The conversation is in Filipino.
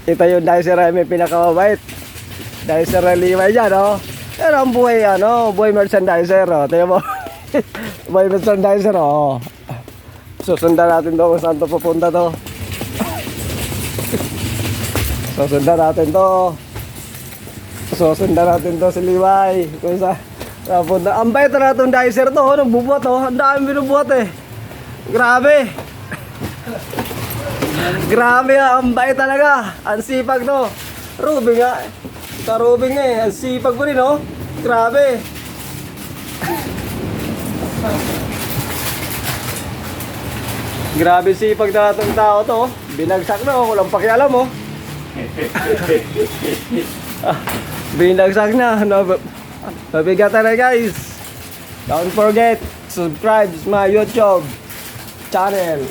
Ito yung dicer ay may pinakamabait. Dicer na liway dyan, oh. Pero ang buhay, buhay merchandiser, oh. Tingnan mo. Buhay merchandiser, oh. Susundan natin to kung saan to pupunta to. Susundan natin to. Susundan natin to si Liway. Kung saan pupunta. Ang bait na itong dicer to, oh. Nang bubuhat, oh. Ang dami binubuhat, eh. Grabe. Grabe, ang bait talaga. Ang sipag, no. Ruby nga. Karubing nga, eh. Ang sipag mo rin, no. Grabe. Grabe sipag na itong tao to. Binagsak na, oh. Walang pakialam, oh. Binagsak na. Mabigatan na, guys. Don't forget, subscribe to my YouTube channel.